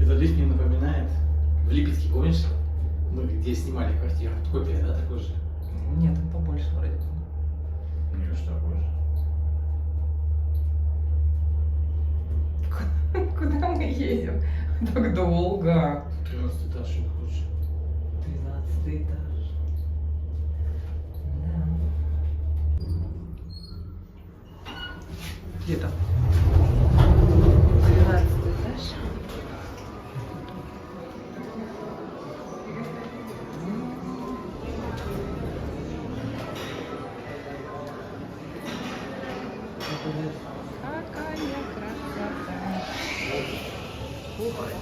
Этот лифт мне напоминает в Липецке, помнишь? Мы где снимали квартиру. Копия, да, такой же? Нет, он побольше вроде. Нет, что такое же. Куда мы едем? Так долго. 13 этаж, что хочешь. 13 этаж. Да. Где там? 13 этаж. Какая красота. Ой.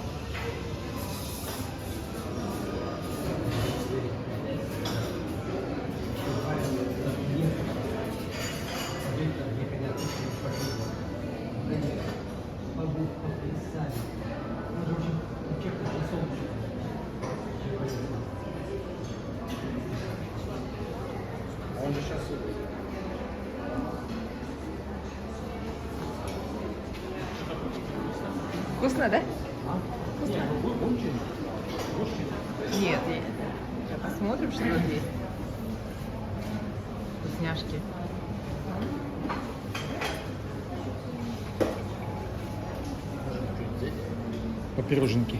Он же сейчас... Вкусно, да? Вкусно? Очень. Нет, посмотрим, что тут есть. Вкусняшки. По пироженке.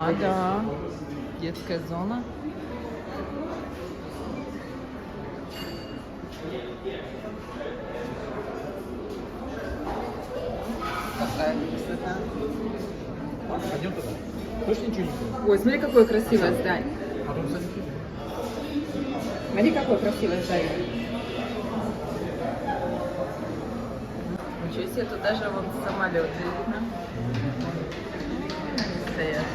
А, да. Детская зона. Какая красота. Пойдем туда. Точно ничего не было? Ой, смотри, какое красивое здание. Потом садись. Смотри, какое красивое здание. Ничего себе, тут даже вон самолеты видно. Они стоят.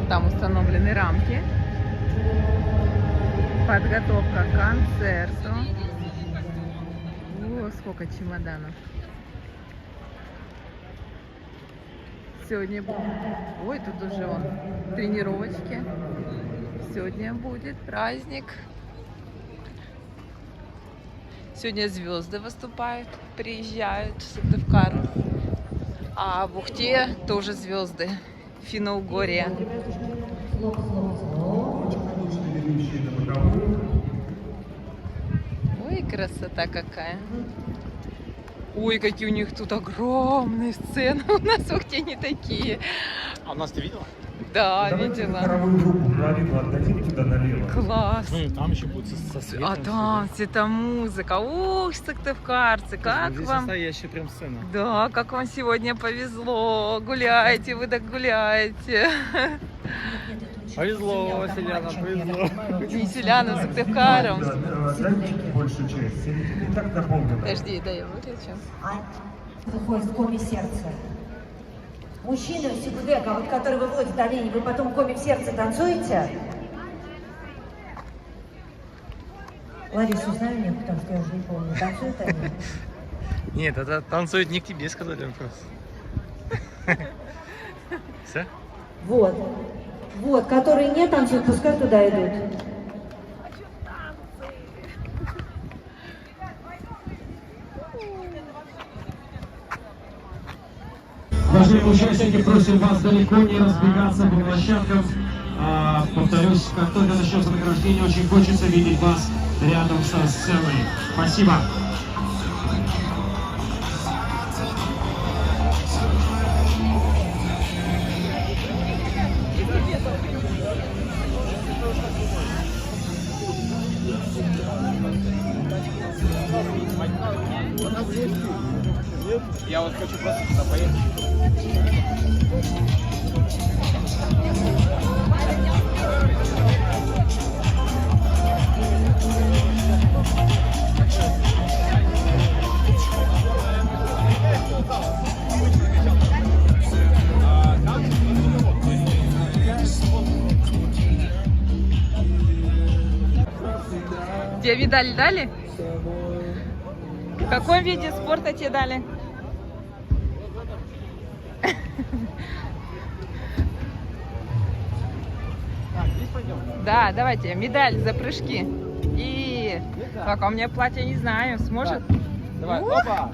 Там установлены рамки. Подготовка к концерту. О, сколько чемоданов. Сегодня будет... Ой, тут уже вон тренировочки. Сегодня будет праздник. Сегодня звезды выступают, приезжают в Сыктывкар. А в Ухте тоже звезды. Финно-Угория. Ой, красота какая. Ой, какие у них тут огромные сцены. У нас в Ухте не такие. А у нас ты видела? Да, Давайте видела. хоровую группу половину отдадим туда налево. Класс. Ну и там еще будет со светом. А там это музыка. Ух, сыктывкарцы, как Здесь вам? настоящая прям сцена. Да, как вам сегодня повезло. Гуляете, вы так гуляете. Повезло, Василянам, повезло. Веселяна Сыктывкаром. Дайте большую часть. И так наполнено. Подожди, да я выключу. Выходит в коме сердца. Мужчины в Сигудека, вот который выводит давление, вы потом в коме в сердце танцуете? Ларису знаю, нет, потому что я уже не помню. Танцуют они? Нет, это танцует не к тебе, сказали он просто. Все? Вот. Вот, которые не танцуют, пускай туда идут. Уважаемые участники, просим вас далеко не разбегаться по площадкам. Повторюсь, как только начнется награждение, очень хочется видеть вас рядом со сценой. Спасибо. Я вот хочу просто туда поехать. Тебе медаль дали? В каком виде спорта тебе дали? Да, давайте, медаль за прыжки. И... Так, а у меня платье не знаю, сможет? Давай, опа!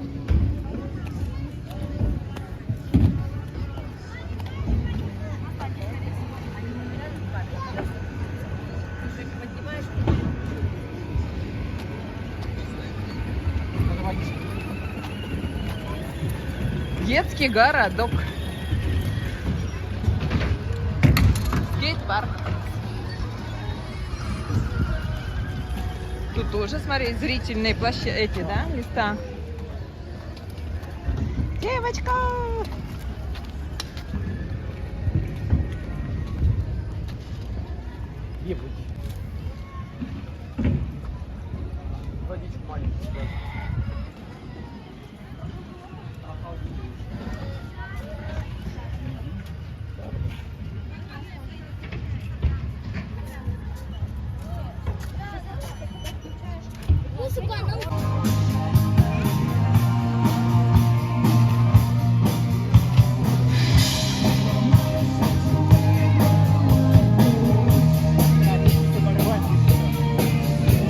Детский городок. Скейт-парк. Тут тоже, смотри, зрительные эти, да, места. Девочка! Водичку маленькую.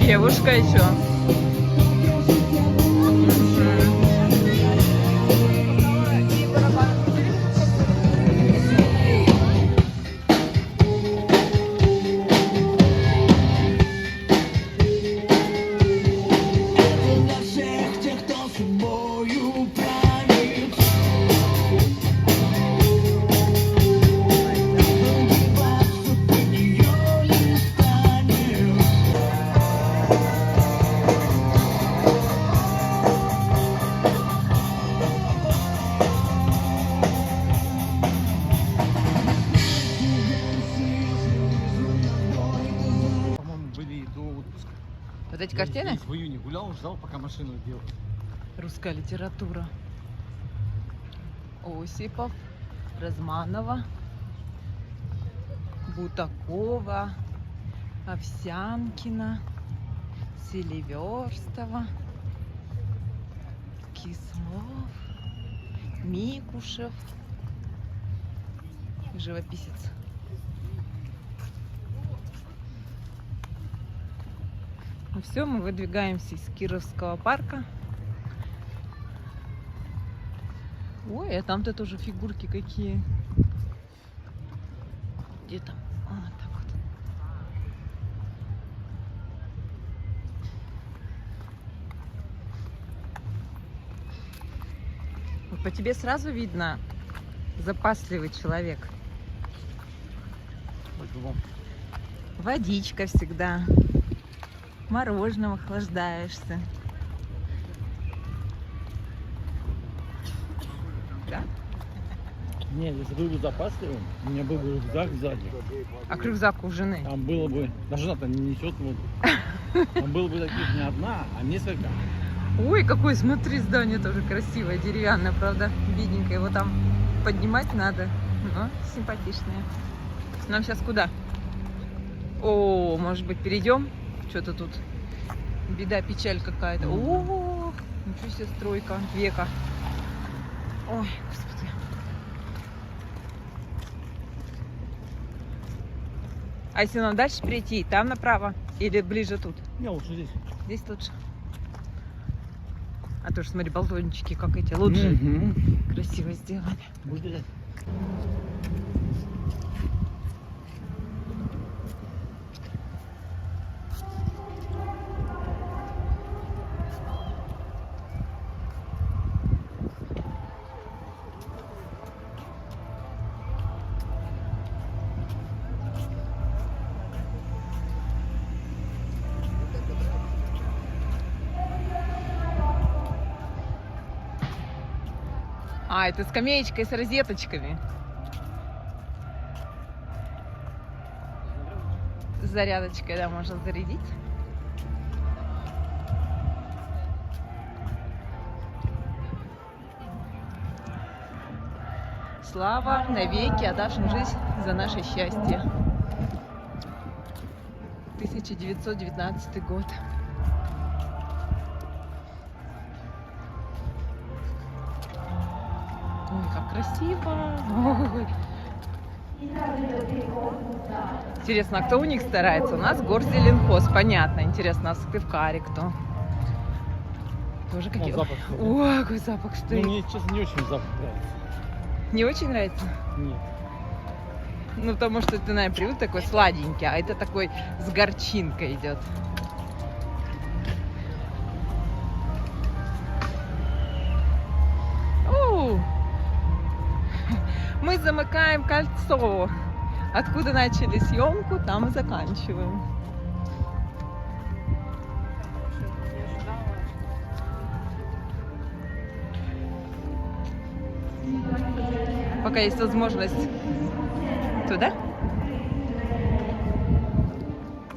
Девушка еще. По-моему, были до отпуска. Вот эти картины? В июне гулял, ждал, пока машину делал. Русская литература. Осипов, Разманова, Бутакова, Овсянкина, Селиверстова, Кислов, Микушев, живописец. Ну все, мы выдвигаемся из Кировского парка. Ой, а там-то тоже фигурки какие. Где там? А, так вот. Вот по тебе сразу видно запасливый человек. Водичка всегда. Мороженым охлаждаешься. Да? Нет, если был бы запасливым, у меня был бы рюкзак сзади. А к рюкзаку у жены? Там было бы, даже жена-то не несет воду. Там было бы таких не одна, а несколько. Ой, какое, смотри, здание тоже красивое, деревянное, правда, бедненькое. Его там поднимать надо, но симпатичное. Нам сейчас куда? О, может быть, перейдем? Что-то тут беда, печаль какая-то. О, ничего себе, стройка века. Ой, господи. А если нам дальше перейти, там направо или ближе тут? Не, лучше здесь. Здесь лучше. А тоже, смотри, балкончики, как эти лучше. Красиво сделаны. Будешь взять? А, это скамеечка с розеточками. С зарядочкой, да, можно зарядить. Слава навеки отдашь жизнь за наше счастье. 1919 год. Ой, как красиво! Ой. Интересно, а кто у них старается? У нас Горзеленхоз, понятно. Интересно, а в Сыктывкаре кто? Тоже Вон какие. запах. кстати. О, какой запах Ну, стоит. мне, честно, не очень запах нравится. Не очень нравится? Нет. Ну, потому что ты, наверное, привык такой сладенький, а это такой с горчинкой идет. Оу! Мы замыкаем кольцо. Откуда начали съемку, там и заканчиваем. Пока есть возможность туда.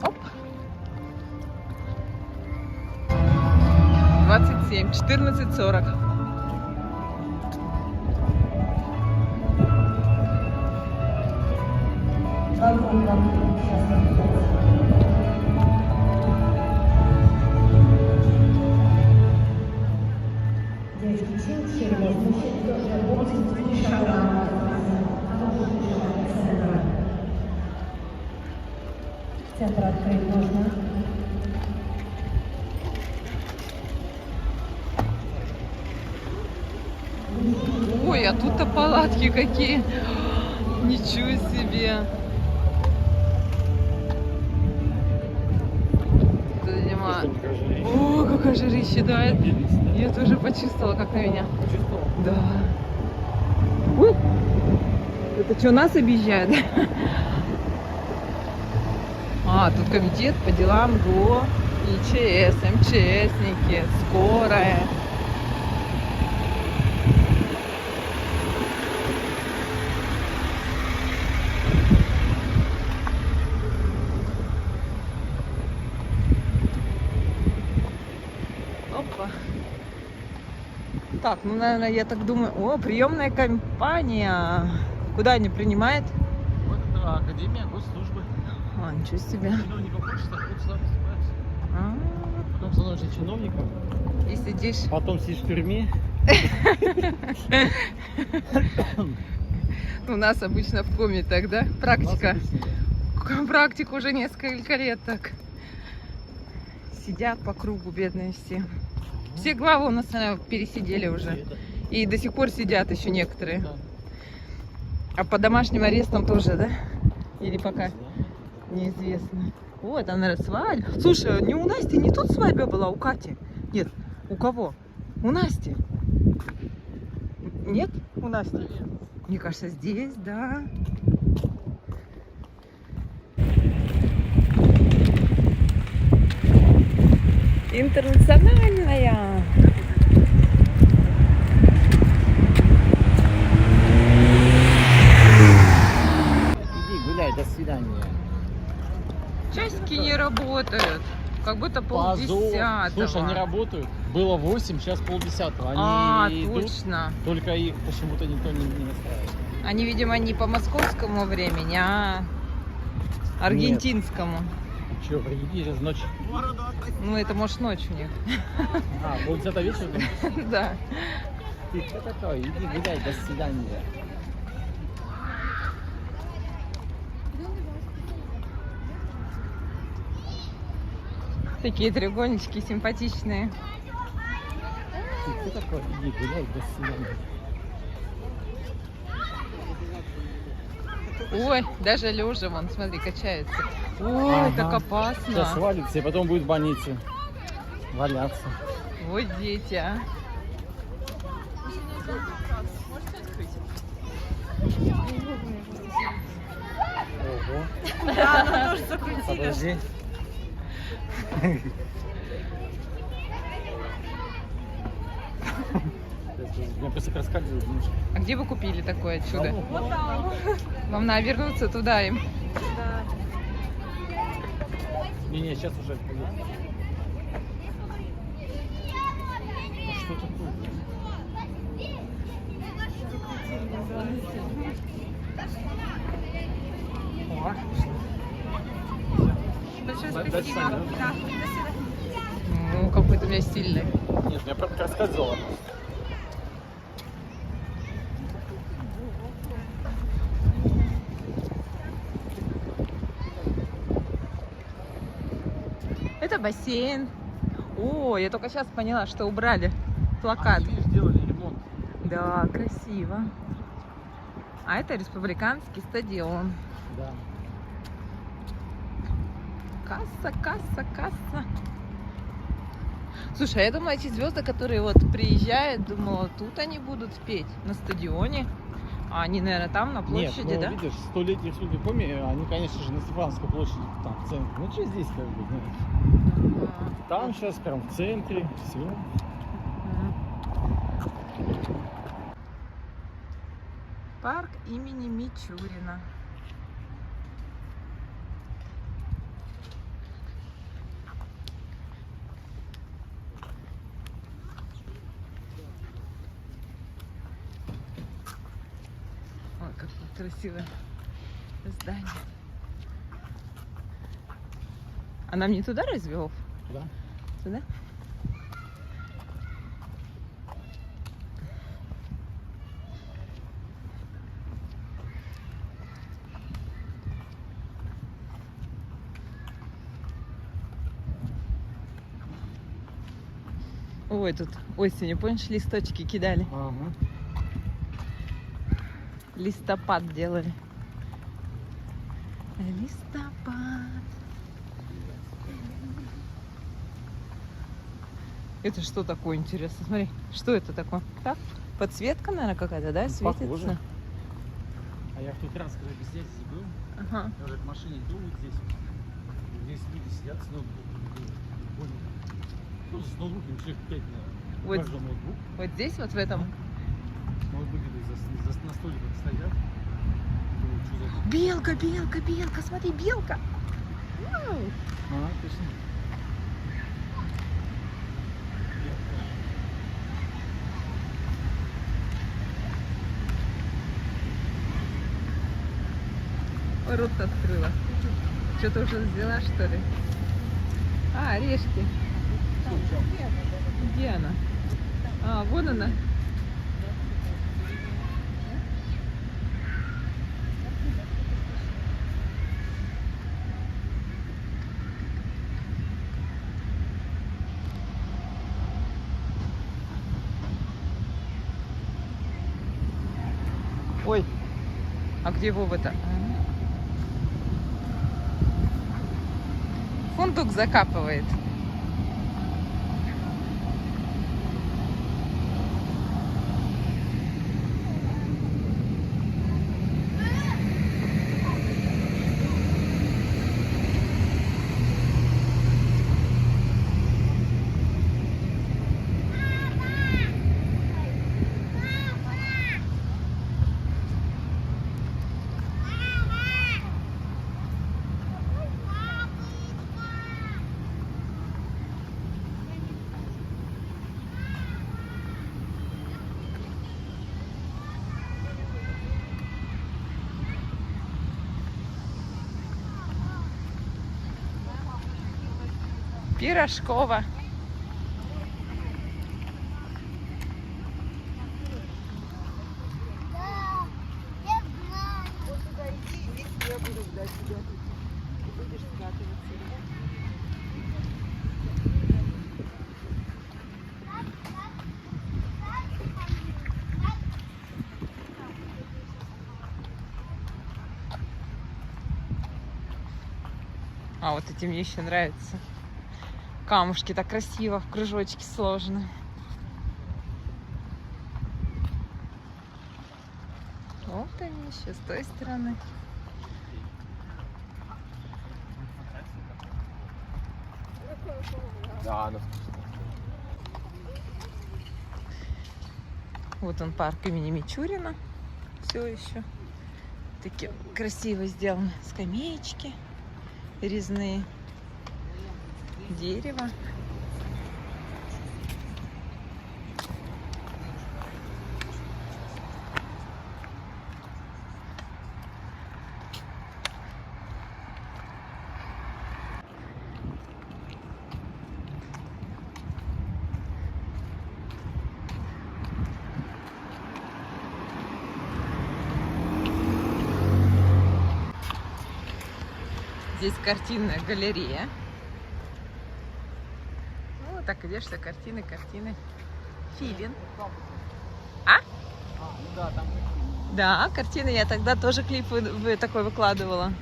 Оп. 27, 14:40. Центр открыть нужно. Ой, а тут-то палатки какие. Ничего себе. Тут, видимо... О, какая жарища, да. Я тоже почувствовала, как на меня. Да. Ух. Это что, нас объезжает? А, тут комитет по делам ГО, ИЧС, МЧСники, скорая. Опа. Так, ну, наверное, я так думаю... О, приемная компания. Куда они принимают? Вот это Академия госслужбы. А, ничего себе. Чиновников хочется, тут сюда поступаешь. А, Потом становишься чиновником, и сидишь. потом сидишь в тюрьме. У нас обычно в коме так, да? У нас Практика. обычно Практику уже несколько лет так. Сидят по кругу бедные все. Все главы у нас, наверное, пересидели уже. это, И до сих пор сидят еще некоторые. да. А по домашним арестам тоже, да? Или пока? Неизвестно. О, это, наверное, свадьба. Слушай, не у Насти, не тут свадьба была, у Кати? Нет. У кого? У Насти. Нет? У Насти? Мне кажется, здесь, да. Интернациональная. Иди гуляй, до свидания. Часики не работают. Как будто Позор. полдесятого. Слушай, они работают. Было 8, сейчас полдесятого. Они А, идут, точно. только их почему-то никто не настраивает. Они, видимо, не по московскому времени, а аргентинскому. Че, приди, сейчас ночь. Ну, это может ночь у них. А, полдесятого вечера? там? Да. Ты кто такой? Иди гуляй, до свидания. Такие треугольнички симпатичные. Ты кто такой? Иди гуляй, до свидания. Ой, даже лежа, вон, смотри, качается. Ой, Ага. так опасно. Сейчас валится, и потом будет в больнице валяться. Вот дети, а. Ого. Да, она тоже закрутила. Подожди. Меня просто проскальзывает немножко. А где вы купили такое чудо? Вот там. Вам надо вернуться туда им. Не, сейчас уже. Что такое? Большое Дальше сами, да? Ну, какой-то у меня сильный. Нет, меня проскальзывало. Это бассейн. О, я только сейчас поняла, что убрали плакат. Они, видишь, делали ремонт. Да, красиво. А это республиканский стадион. Да. Касса, касса, касса. Слушай, а я думала, эти звезды, которые вот приезжают, думала, тут они будут петь, на стадионе. А они, наверное, там, на площади, Нет, ну, да? видишь, 100-летие Республики Коми, они, конечно же, на Степановской площади, там, в центре. Ну, что здесь, как бы, знаешь. Там сейчас прям в центре, все. Парк имени Мичурина. Ой, какое красивое здание. А нам не туда разве, Вов? Да. Туда? Ой, тут осенью, помнишь, листочки кидали? Ага. Листопад делали. Листопад. Это что такое, интересно? Смотри, что это такое? Так? Подсветка, наверное, какая-то, да, светится? Похоже. А я в тот раз, когда без связи был, Ага. я уже к машине иду, вот здесь. Здесь люди сидят с ноутбуком. Ну, с ноутбуком человек 5 на Вот. каждом ноутбук. Вот здесь, вот в этом. Ноутбуки на столиках стоят. Думаю, что за... Белка, белка, белка, смотри, белка. Вау. А, точно. Ой, рот открыла. Что-то уже взяла, что ли? А, орешки. Где она? А, вон она. Ой, а где Вова-то? Фундук закапывает. Пирожкова. А вот эти мне еще нравятся. Камушки так красиво, в кружочки сложены. Вот они еще с той стороны. Да, она Вот он, парк имени Мичурина. Все еще. Такие красиво сделаны скамеечки резные. Дерево. Здесь картинная галерея. Вот Так идешь, все картины, картины. Филин. Ну да, там Да, картины. Я тогда тоже клип такой выкладывала.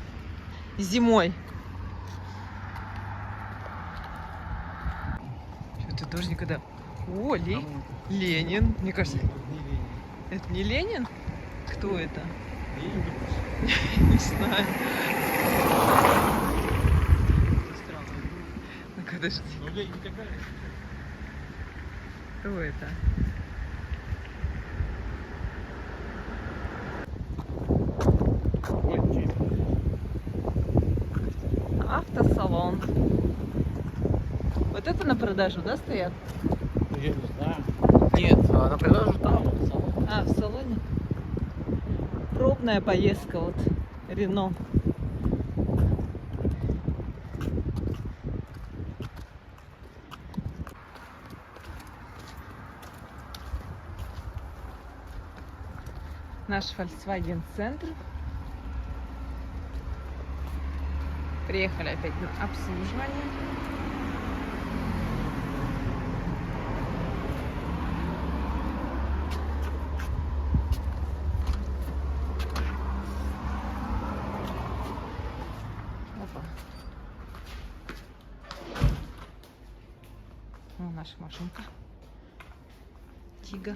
Зимой. Что-то тоже никогда... О, Ленин. Мне кажется, это не Ленин? Кто это? Не знаю. Ну, подожди. Кто это? Автосалон. Вот это на продажу, да, стоят? я не знаю. Нет, на продажу там. А, в салоне? Пробная поездка, вот, Рено. Наш Volkswagen центр. Приехали опять на обслуживание. Опа. Ну, наша машинка. Тига.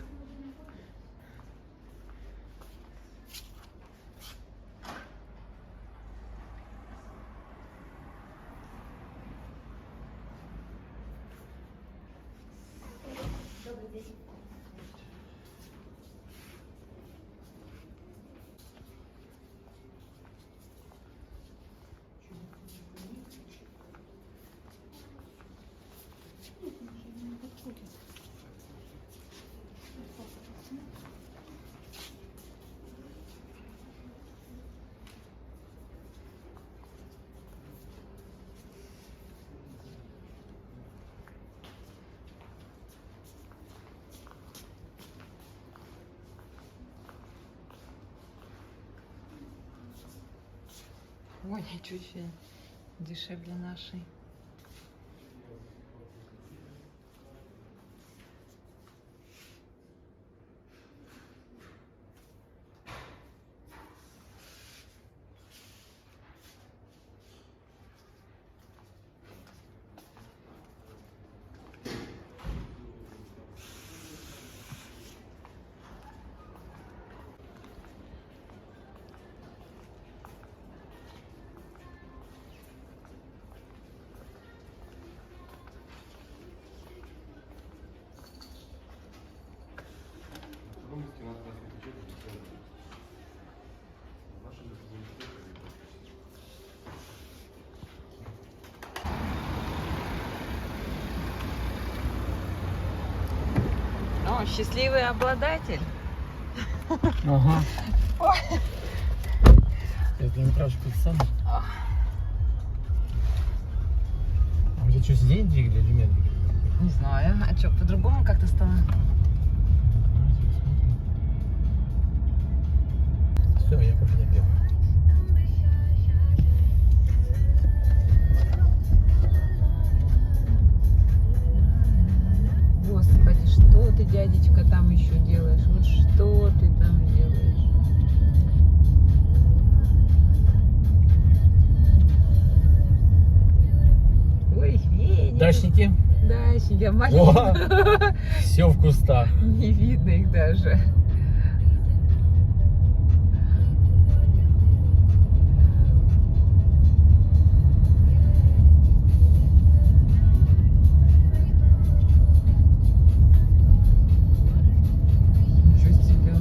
Ой, чуть дешевле нашей. О, счастливый обладатель. Ага. Это не прав, что сам. А у тебя что, сиденье двигали или нет двигали? Не знаю. А что, по-другому как-то стало? Все, я кофе не пил. Господи, что ты, дядечка, там еще делаешь? Вот что ты там делаешь? Ой, Веня. Дачники? Дачники, а маленькие. Все в кустах. Не видно их даже. Ничего себе.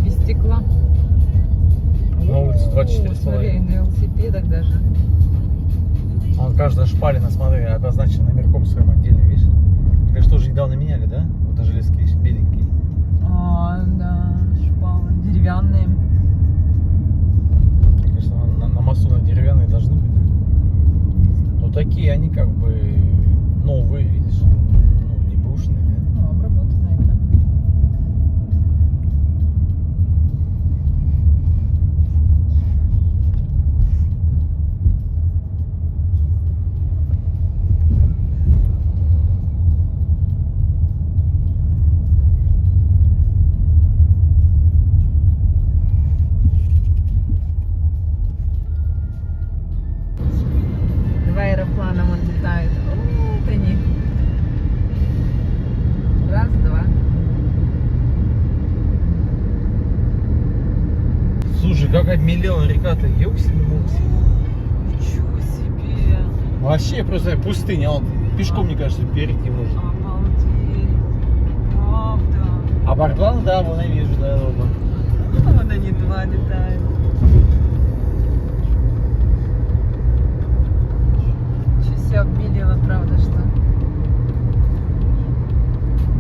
Без стекла. На улице 24,5. О, смотри, на велосипедах даже. Он каждая шпалина, смотри, обозначена номерком своим отдельным, видишь? Конечно, тоже недавно меняли, да? Вот даже железки беленькие. А, да, шпалы деревянные. Конечно, на мосту на деревянные должны быть. Но такие они как бы новые, видишь? Ну, не бушные, да? Ну, обработанные прям. аэропланом он летает. Вот они. Раз, два. Слушай, какая миллион река-то, ёкси-мокси. Ничего себе. Вообще просто пустыня, он пешком, мне кажется, перейти можно. Обалдеть. Правда. А Барклан, да, вон я вижу, да, оба.